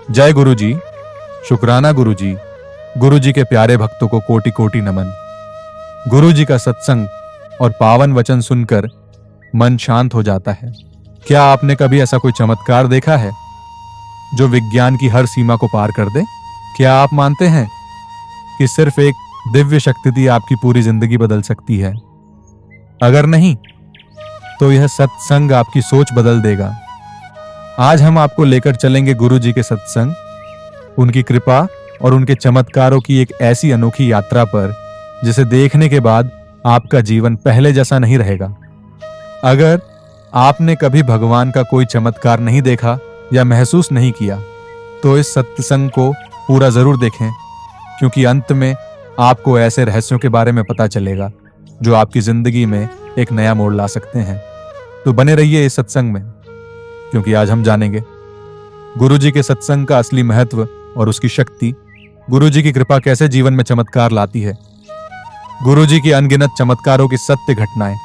जय गुरु जी। शुक्राना गुरु जी। गुरु जी के प्यारे भक्तों को कोटि कोटि नमन। गुरु जी का सत्संग और पावन वचन सुनकर मन शांत हो जाता है। क्या आपने कभी ऐसा कोई चमत्कार देखा है जो विज्ञान की हर सीमा को पार कर दे? क्या आप मानते हैं कि सिर्फ एक दिव्य शक्ति ही आपकी पूरी जिंदगी बदल सकती है? अगर नहीं तो यह सत्संग आपकी सोच बदल देगा। आज हम आपको लेकर चलेंगे गुरु जी के सत्संग, उनकी कृपा और उनके चमत्कारों की एक ऐसी अनोखी यात्रा पर जिसे देखने के बाद आपका जीवन पहले जैसा नहीं रहेगा। अगर आपने कभी भगवान का कोई चमत्कार नहीं देखा या महसूस नहीं किया तो इस सत्संग को पूरा जरूर देखें, क्योंकि अंत में आपको ऐसे रहस्यों के बारे में पता चलेगा जो आपकी जिंदगी में एक नया मोड़ ला सकते हैं। तो बने रहिए इस सत्संग में, क्योंकि आज हम जानेंगे गुरु जी के सत्संग का असली महत्व और उसकी शक्ति। गुरु जी की कृपा कैसे जीवन में चमत्कार लाती है। गुरु जी की अनगिनत चमत्कारों की सत्य घटनाएं।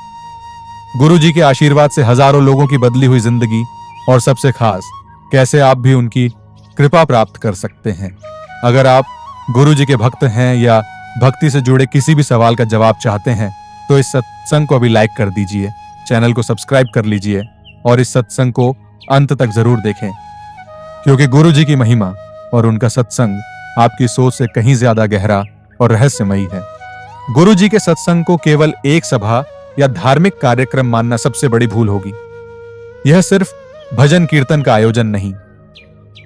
गुरु जी के आशीर्वाद से हजारों लोगों की बदली हुई जिंदगी, और सबसे खास कैसे आप भी उनकी कृपा प्राप्त कर सकते हैं। अगर आप गुरु जी के भक्त हैं या भक्ति से जुड़े किसी भी सवाल का जवाब चाहते हैं तो इस सत्संग को अभी लाइक कर दीजिए, चैनल को सब्सक्राइब कर लीजिए और इस सत्संग को अंत तक जरूर देखें, क्योंकि गुरु जी की महिमा और उनका सत्संग आपकी सोच से कहीं ज्यादा गहरा और रहस्यमयी है। गुरु जी के सत्संग को केवल एक सभा या धार्मिक कार्यक्रम मानना सबसे बड़ी भूल होगी। यह सिर्फ भजन कीर्तन का आयोजन नहीं,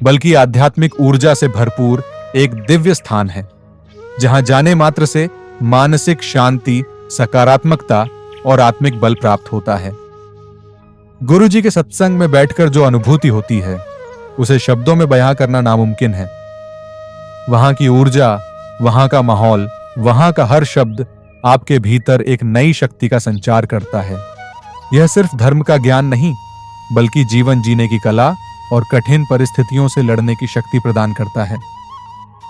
बल्कि आध्यात्मिक ऊर्जा से भरपूर एक दिव्य स्थान है, जहां जाने मात्र से मानसिक शांति, सकारात्मकता और आत्मिक बल प्राप्त होता है। गुरु जी के सत्संग में बैठकर जो अनुभूति होती है उसे शब्दों में बयां करना नामुमकिन है। वहां की ऊर्जा, वहां का माहौल, वहां का हर शब्द आपके भीतर एक नई शक्ति का संचार करता है। यह सिर्फ धर्म का ज्ञान नहीं, बल्कि जीवन जीने की कला और कठिन परिस्थितियों से लड़ने की शक्ति प्रदान करता है।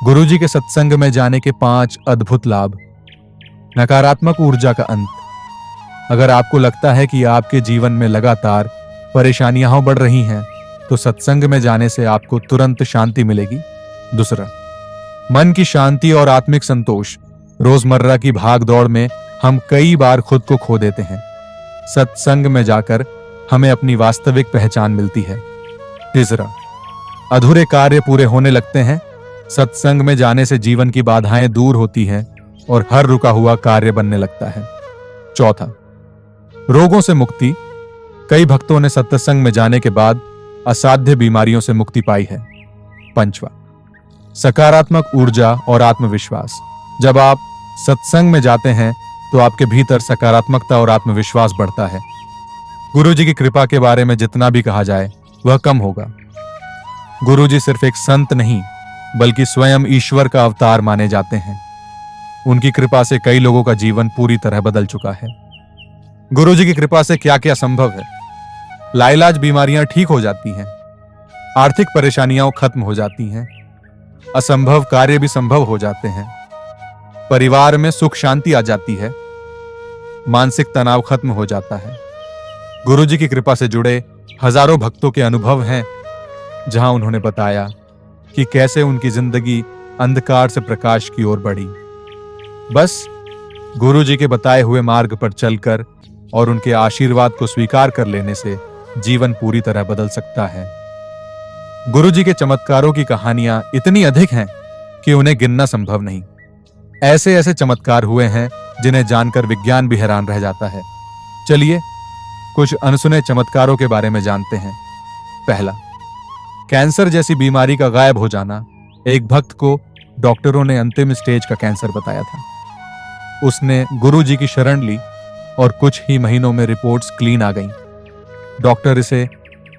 गुरु जी के सत्संग में जाने के 5 अद्भुत लाभ। नकारात्मक ऊर्जा का अंत। अगर आपको लगता है कि आपके जीवन में लगातार परेशानियां बढ़ रही हैं, तो सत्संग में जाने से आपको तुरंत शांति मिलेगी। दूसरा, मन की शांति और आत्मिक संतोष। रोजमर्रा की भाग दौड़ में हम कई बार खुद को खो देते हैं। सत्संग में जाकर हमें अपनी वास्तविक पहचान मिलती है। तीसरा, अधूरे कार्य पूरे होने लगते हैं। सत्संग में जाने से जीवन की बाधाएं दूर होती हैं और हर रुका हुआ कार्य बनने लगता है। चौथा, रोगों से मुक्ति। कई भक्तों ने सत्संग में जाने के बाद असाध्य बीमारियों से मुक्ति पाई है। पंचवा, सकारात्मक ऊर्जा और आत्मविश्वास। जब आप सत्संग में जाते हैं तो आपके भीतर सकारात्मकता और आत्मविश्वास बढ़ता है। गुरु जी की कृपा के बारे में जितना भी कहा जाए वह कम होगा। गुरु जी सिर्फ एक संत नहीं, बल्कि स्वयं ईश्वर का अवतार माने जाते हैं। उनकी कृपा से कई लोगों का जीवन पूरी तरह बदल चुका है। गुरु जी की कृपा से क्या क्या संभव है। लाइलाज बीमारियां ठीक हो जाती हैं, आर्थिक परेशानियां खत्म हो जाती हैं, असंभव कार्य भी संभव हो जाते हैं, परिवार में सुख शांति आ जाती है, मानसिक तनाव खत्म हो जाता है। गुरु जी की कृपा से जुड़े हजारों भक्तों के अनुभव हैं, जहां उन्होंने बताया कि कैसे उनकी जिंदगी अंधकार से प्रकाश की ओर बढ़ी। बस गुरु जी के बताए हुए मार्ग पर चलकर और उनके आशीर्वाद को स्वीकार कर लेने से जीवन पूरी तरह बदल सकता है। गुरु जी के चमत्कारों की कहानियां इतनी अधिक हैं कि उन्हें गिनना संभव नहीं। ऐसे ऐसे चमत्कार हुए हैं जिन्हें जानकर विज्ञान भी हैरान रह जाता है। चलिए कुछ अनसुने चमत्कारों के बारे में जानते हैं। पहला, कैंसर जैसी बीमारी का गायब हो जाना। एक भक्त को डॉक्टरों ने अंतिम स्टेज का कैंसर बताया था। उसने गुरु जी की शरण ली और कुछ ही महीनों में रिपोर्ट्स क्लीन आ गईं। डॉक्टर इसे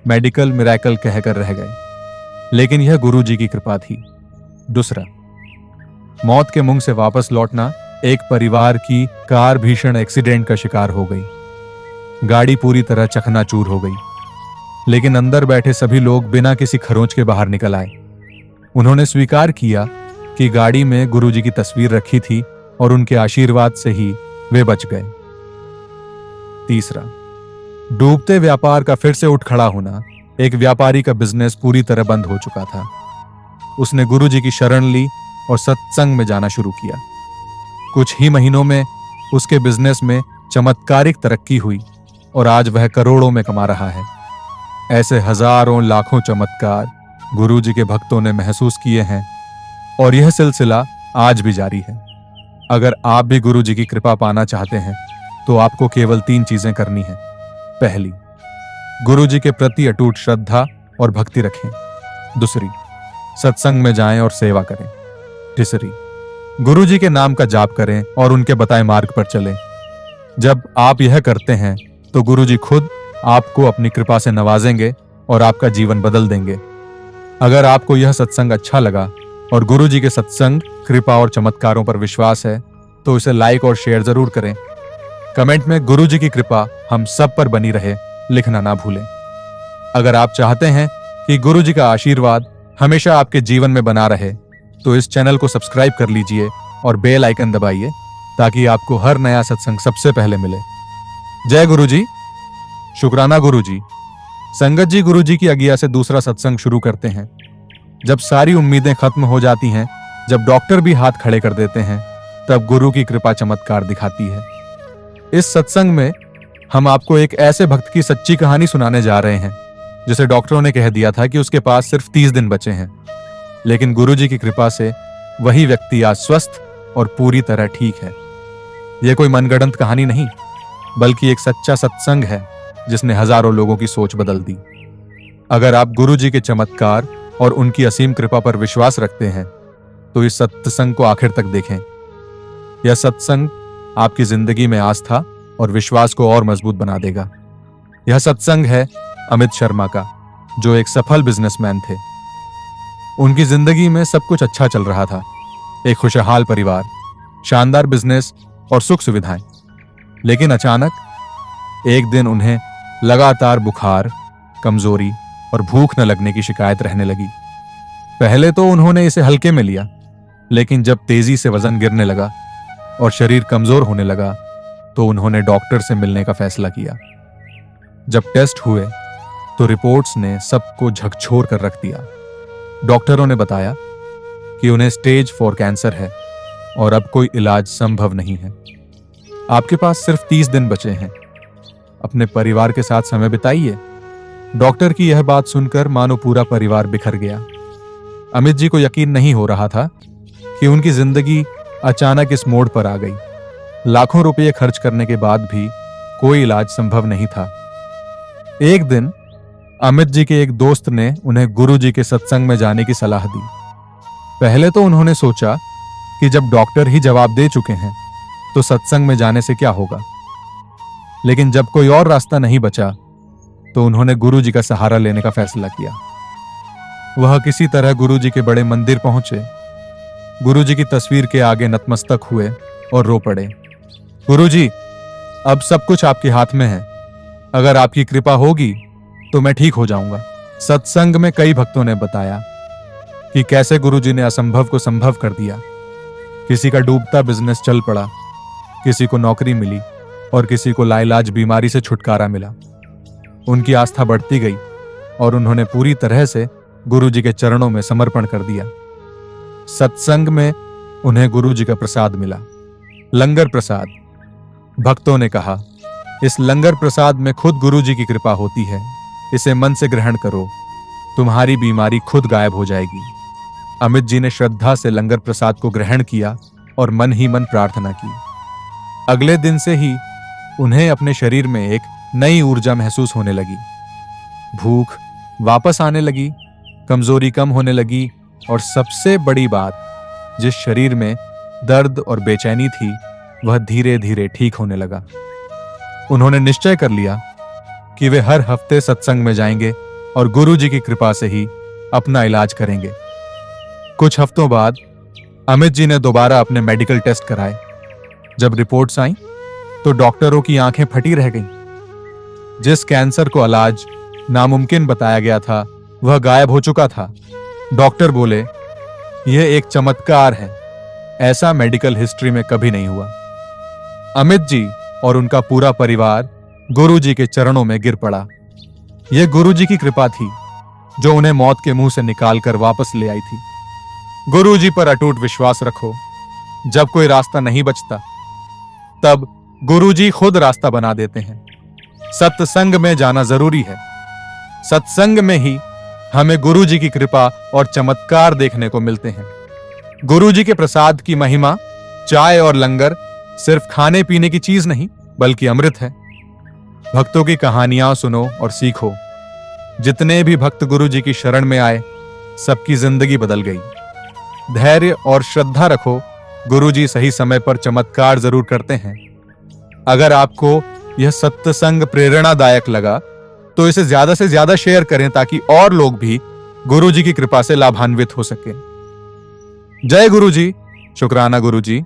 मेडिकल मिरेकल कहकर रह गए, लेकिन यह गुरु जी की कृपा थी। दूसरा, मौत के मुंह से वापस लौटना। एक परिवार की कार भीषण एक्सीडेंट का शिकार हो गई। गाड़ी पूरी तरह चकनाचूर हो गई, लेकिन अंदर बैठे सभी लोग बिना किसी खरोंच के बाहर निकल आए। उन्होंने स्वीकार किया कि गाड़ी में गुरु जी की तस्वीर रखी थी और उनके आशीर्वाद से ही वे बच गए। तीसरा, डूबते व्यापार का फिर से उठ खड़ा होना। एक व्यापारी का बिजनेस पूरी तरह बंद हो चुका था। उसने गुरुजी की शरण ली और सत्संग में जाना शुरू किया। कुछ ही महीनों में उसके बिजनेस में चमत्कारिक तरक्की हुई और आज वह करोड़ों में कमा रहा है। ऐसे हजारों लाखों चमत्कार गुरुजी के भक्तों ने महसूस किए हैं और यह सिलसिला आज भी जारी है। अगर आप भी गुरुजी की कृपा पाना चाहते हैं तो आपको केवल 3 चीजें करनी है। पहली, गुरुजी के प्रति अटूट श्रद्धा और भक्ति रखें। दूसरी, सत्संग में जाएं और सेवा करें। तीसरी, गुरुजी के नाम का जाप करें और उनके बताए मार्ग पर चलें। जब आप यह करते हैं तो गुरुजी खुद आपको अपनी कृपा से नवाजेंगे और आपका जीवन बदल देंगे। अगर आपको यह सत्संग अच्छा लगा और गुरुजी के सत्संग, कृपा और चमत्कारों पर विश्वास है तो इसे लाइक और शेयर जरूर करें। कमेंट में गुरुजी की कृपा हम सब पर बनी रहे लिखना ना भूलें। अगर आप चाहते हैं कि गुरुजी का आशीर्वाद हमेशा आपके जीवन में बना रहे तो इस चैनल को सब्सक्राइब कर लीजिए और बेल आइकन दबाइए ताकि आपको हर नया सत्संग सबसे पहले मिले। जय गुरुजी। शुक्राना गुरुजी। संगत जी गुरुजी की आज्ञा से दूसरा सत्संग शुरू करते हैं। जब सारी उम्मीदें खत्म हो जाती हैं, जब डॉक्टर भी हाथ खड़े कर देते हैं, तब गुरु की कृपा चमत्कार दिखाती है। इस सत्संग में हम आपको एक ऐसे भक्त की सच्ची कहानी सुनाने जा रहे हैं जिसे डॉक्टरों ने कह दिया था कि उसके पास सिर्फ 30 दिन बचे हैं, लेकिन गुरुजी की कृपा से वही व्यक्ति आज स्वस्थ और पूरी तरह ठीक है। यह कोई मनगढ़ंत कहानी नहीं, बल्कि एक सच्चा सत्संग है जिसने हजारों लोगों की सोच बदल दी। अगर आप गुरुजी के चमत्कार और उनकी असीम कृपा पर विश्वास रखते हैं तो इस सत्संग को आखिर तक देखें। यह सत्संग आपकी जिंदगी में आस्था और विश्वास को और मजबूत बना देगा। यह सत्संग है अमित शर्मा का, जो एक सफल बिजनेसमैन थे। उनकी जिंदगी में सब कुछ अच्छा चल रहा था, एक खुशहाल परिवार, शानदार बिजनेस और सुख सुविधाएं। लेकिन अचानक एक दिन उन्हें लगातार बुखार, कमजोरी और भूख न लगने की शिकायत रहने लगी। पहले तो उन्होंने इसे हल्के में लिया, लेकिन जब तेजी से वजन गिरने लगा और शरीर कमजोर होने लगा तो उन्होंने डॉक्टर से मिलने का फैसला किया। जब टेस्ट हुए तो रिपोर्ट्स ने सबको झकझोर कर रख दिया। डॉक्टरों ने बताया कि उन्हें स्टेज 4 कैंसर है और अब कोई इलाज संभव नहीं है। आपके पास सिर्फ 30 दिन बचे हैं, अपने परिवार के साथ समय बिताइए। डॉक्टर की यह बात सुनकर मानो पूरा परिवार बिखर गया। अमित जी को यकीन नहीं हो रहा था कि उनकी जिंदगी अचानक इस मोड़ पर आ गई। लाखों रुपए खर्च करने के बाद भी कोई इलाज संभव नहीं था। एक दिन अमित जी के एक दोस्त ने उन्हें गुरुजी के सत्संग में जाने की सलाह दी। पहले तो उन्होंने सोचा कि जब डॉक्टर ही जवाब दे चुके हैं तो सत्संग में जाने से क्या होगा, लेकिन जब कोई और रास्ता नहीं बचा तो उन्होंने गुरुजी का सहारा लेने का फैसला किया। वह किसी तरह गुरुजी के बड़े मंदिर पहुंचे, गुरुजी की तस्वीर के आगे नतमस्तक हुए और रो पड़े। गुरुजी, अब सब कुछ आपके हाथ में है। अगर आपकी कृपा होगी तो मैं ठीक हो जाऊंगा। सत्संग में कई भक्तों ने बताया कि कैसे गुरुजी ने असंभव को संभव कर दिया। किसी का डूबता बिजनेस चल पड़ा, किसी को नौकरी मिली और किसी को लाइलाज बीमारी से छुटकारा मिला। उनकी आस्था बढ़ती गई और उन्होंने पूरी तरह से गुरुजी के चरणों में समर्पण कर दिया। सत्संग में उन्हें गुरुजी का प्रसाद मिला, लंगर प्रसाद। भक्तों ने कहा, इस लंगर प्रसाद में खुद गुरुजी की कृपा होती है, इसे मन से ग्रहण करो, तुम्हारी बीमारी खुद गायब हो जाएगी। अमित जी ने श्रद्धा से लंगर प्रसाद को ग्रहण किया और मन ही मन प्रार्थना की। अगले दिन से ही उन्हें अपने शरीर में एक नई ऊर्जा महसूस होने लगी। भूख वापस आने लगी, कमजोरी कम होने लगी और सबसे बड़ी बात, जिस शरीर में दर्द और बेचैनी थी वह धीरे धीरे ठीक होने लगा। उन्होंने निश्चय कर लिया कि वे हर हफ्ते सत्संग में जाएंगे और गुरुजी की कृपा से ही अपना इलाज करेंगे। कुछ हफ्तों बाद अमित जी ने दोबारा अपने मेडिकल टेस्ट कराए। जब रिपोर्ट्स आईं तो डॉक्टरों की आंखें फटी रह गईं। जिस कैंसर को इलाज नामुमकिन बताया गया था वह गायब हो चुका था। डॉक्टर बोले, यह एक चमत्कार है, ऐसा मेडिकल हिस्ट्री में कभी नहीं हुआ। अमित जी और उनका पूरा परिवार गुरुजी के चरणों में गिर पड़ा। यह गुरुजी की कृपा थी जो उन्हें मौत के मुंह से निकाल कर वापस ले आई थी। गुरु जी पर अटूट विश्वास रखो। जब कोई रास्ता नहीं बचता, तब गुरु जी खुद रास्ता बना देते हैं। सत्संग में जाना जरूरी है। सत्संग में ही हमें गुरु जी की कृपा और चमत्कार देखने को मिलते हैं। गुरु जी के प्रसाद की महिमा, चाय और लंगर सिर्फ खाने पीने की चीज नहीं, बल्कि अमृत है। भक्तों की कहानियां सुनो और सीखो। जितने भी भक्त गुरु जी की शरण में आए, सबकी जिंदगी बदल गई। धैर्य और श्रद्धा रखो, गुरु जी सही समय पर चमत्कार जरूर करते हैं। अगर आपको यह सत्संग प्रेरणादायक लगा, तो इसे ज्यादा से ज्यादा शेयर करें ताकि और लोग भी गुरु जी की कृपा से लाभान्वित हो सके। जय गुरु जी। शुक्राना गुरु जी।